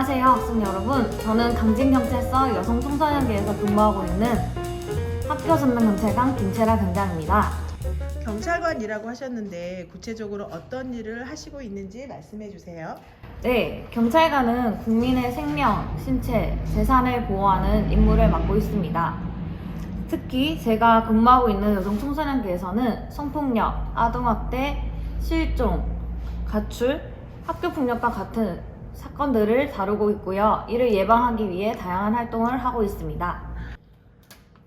안녕하세요, 학생 여러분. 저는 강진경찰서 여성청소년계에서 근무하고 있는 학교 전담 경찰관 김채라 경장입니다. 경찰관이라고 하셨는데 구체적으로 어떤 일을 하시고 있는지 말씀해 주세요. 네, 경찰관은 국민의 생명, 신체, 재산을 보호하는 임무를 맡고 있습니다. 특히 제가 근무하고 있는 여성청소년계에서는 성폭력, 아동학대, 실종, 가출, 학교폭력과 같은 사건들을 다루고 있고요. 이를 예방하기 위해 다양한 활동을 하고 있습니다.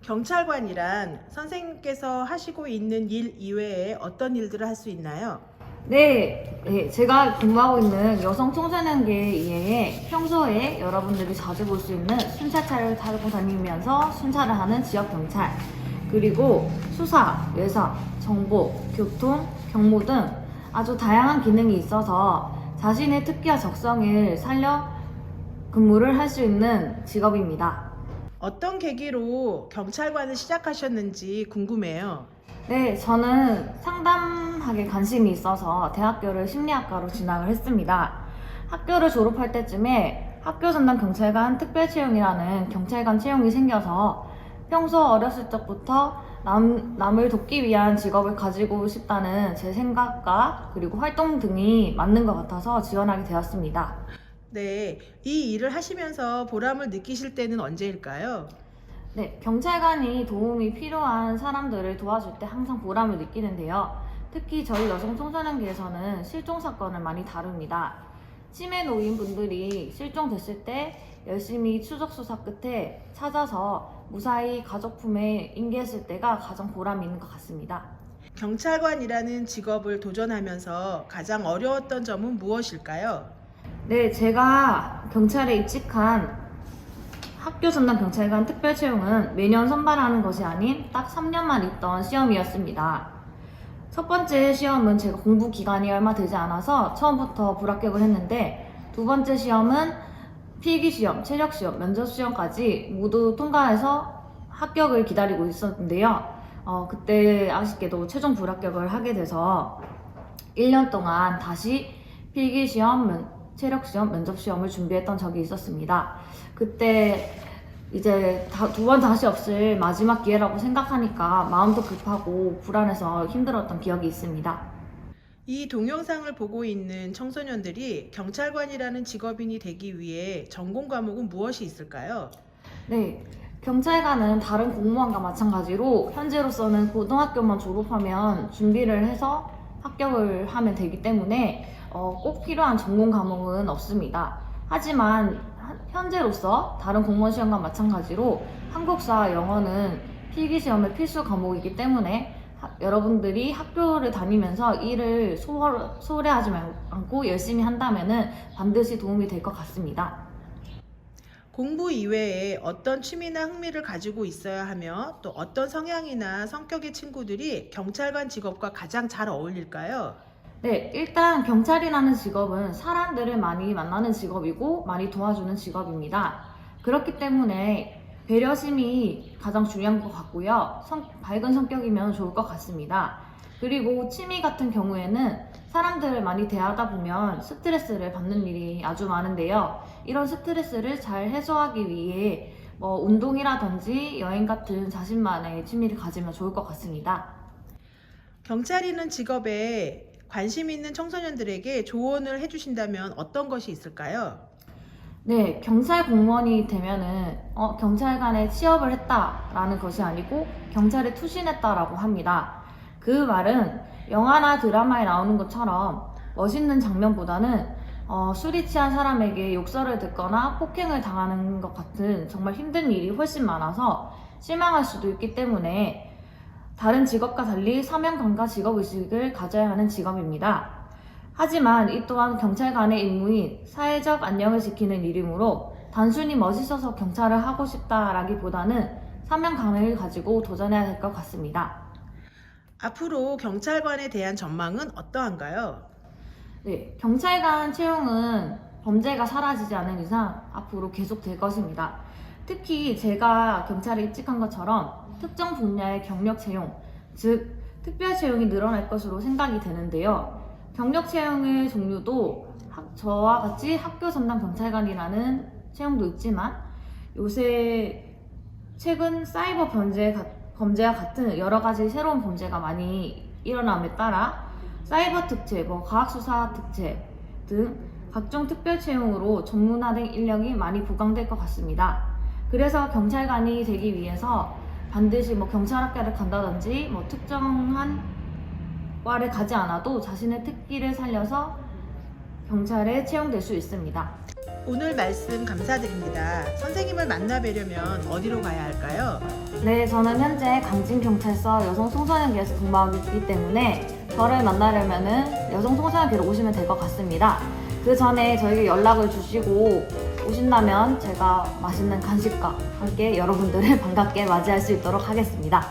경찰관이란 선생님께서 하시고 있는 일 이외에 어떤 일들을 할 수 있나요? 네, 제가 근무하고 있는 여성청소년계 이외에 평소에 여러분들이 자주 볼 수 있는 순찰차를 타고 다니면서 순찰을 하는 지역경찰, 그리고 수사, 외사, 정보, 교통, 경무 등 아주 다양한 기능이 있어서 자신의 특기와 적성을 살려 근무를 할 수 있는 직업입니다. 어떤 계기로 경찰관을 시작하셨는지 궁금해요. 네, 저는 상담학에 관심이 있어서 대학교를 심리학과로 진학을 했습니다. 학교를 졸업할 때쯤에 학교 전담 경찰관 특별채용이라는 경찰관 채용이 생겨서 평소 어렸을 적부터 남을 돕기 위한 직업을 가지고 싶다는 제 생각과 그리고 활동 등이 맞는 것 같아서 지원하게 되었습니다. 네, 이 일을 하시면서 보람을 느끼실 때는 언제일까요? 네, 경찰관이 도움이 필요한 사람들을 도와줄 때 항상 보람을 느끼는데요. 특히 저희 여성청소년계에서는 실종 사건을 많이 다룹니다. 치매 노인분들이 실종됐을 때 열심히 추적 수사 끝에 찾아서 무사히 가족 품에 인계했을 때가 가장 보람이 있는 것 같습니다. 경찰관이라는 직업을 도전하면서 가장 어려웠던 점은 무엇일까요? 네, 제가 경찰에 입직한 학교 전담 경찰관 특별 채용은 매년 선발하는 것이 아닌 딱 3년만 있던 시험이었습니다. 첫 번째 시험은 제가 공부 기간이 얼마 되지 않아서 처음부터 불합격을 했는데, 두 번째 시험은 필기시험, 체력시험, 면접시험까지 모두 통과해서 합격을 기다리고 있었는데요. 그때 아쉽게도 최종 불합격을 하게 돼서 1년 동안 다시 필기시험, 체력시험, 면접시험을 준비했던 적이 있었습니다. 그때 이제 두 번 다시 없을 마지막 기회라고 생각하니까 마음도 급하고 불안해서 힘들었던 기억이 있습니다. 이 동영상을 보고 있는 청소년들이 경찰관이라는 직업인이 되기 위해 전공 과목은 무엇이 있을까요? 네, 경찰관은 다른 공무원과 마찬가지로 현재로서는 고등학교만 졸업하면 준비를 해서 합격을 하면 되기 때문에 꼭 필요한 전공 과목은 없습니다. 하지만 현재로서 다른 공무원 시험과 마찬가지로 한국사, 영어는 필기시험의 필수 과목이기 때문에 여러분들이 학교를 다니면서 일을 소홀히 하지 않고 열심히 한다면 반드시 도움이 될 것 같습니다. 공부 이외에 어떤 취미나 흥미를 가지고 있어야 하며 또 어떤 성향이나 성격의 친구들이 경찰관 직업과 가장 잘 어울릴까요? 네, 일단 경찰이라는 직업은 사람들을 많이 만나는 직업이고 많이 도와주는 직업입니다. 그렇기 때문에 배려심이 가장 중요한 것 같고요. 밝은 성격이면 좋을 것 같습니다. 그리고 취미 같은 경우에는 사람들을 많이 대하다 보면 스트레스를 받는 일이 아주 많은데요. 이런 스트레스를 잘 해소하기 위해 운동이라든지 여행 같은 자신만의 취미를 가지면 좋을 것 같습니다. 경찰이라는 직업에 관심 있는 청소년들에게 조언을 해주신다면 어떤 것이 있을까요? 네, 경찰 공무원이 되면은 경찰관에 취업을 했다라는 것이 아니고 경찰에 투신했다라고 합니다. 그 말은 영화나 드라마에 나오는 것처럼 멋있는 장면보다는 술이 취한 사람에게 욕설을 듣거나 폭행을 당하는 것 같은 정말 힘든 일이 훨씬 많아서 실망할 수도 있기 때문에 다른 직업과 달리 사명감과 직업의식을 가져야 하는 직업입니다. 하지만 이 또한 경찰관의 임무인 사회적 안녕을 지키는 일이므로 단순히 멋있어서 경찰을 하고 싶다라기보다는 사명감을 가지고 도전해야 될 것 같습니다. 앞으로 경찰관에 대한 전망은 어떠한가요? 네, 경찰관 채용은 범죄가 사라지지 않는 이상 앞으로 계속될 것입니다. 특히 제가 경찰에 입직한 것처럼 특정 분야의 경력 채용, 즉 특별 채용이 늘어날 것으로 생각이 되는데요. 경력 채용의 종류도 저와 같이 학교 전담 경찰관이라는 채용도 있지만 요새 최근 사이버 범죄와 같은 여러 가지 새로운 범죄가 많이 일어남에 따라 사이버 특채, 과학수사 특채 등 각종 특별 채용으로 전문화된 인력이 많이 부각될 것 같습니다. 그래서 경찰관이 되기 위해서 반드시 경찰학교를 간다든지 특정한 과를 가지 않아도 자신의 특기를 살려서 경찰에 채용될 수 있습니다. 오늘 말씀 감사드립니다. 선생님을 만나뵈려면 어디로 가야 할까요? 네, 저는 현재 강진경찰서 여성청소년기에서 근무하고 있기 때문에 저를 만나려면 여성청소년기로 오시면 될 것 같습니다. 그 전에 저에게 연락을 주시고 오신다면 제가 맛있는 간식과 함께 여러분들을 반갑게 맞이할 수 있도록 하겠습니다.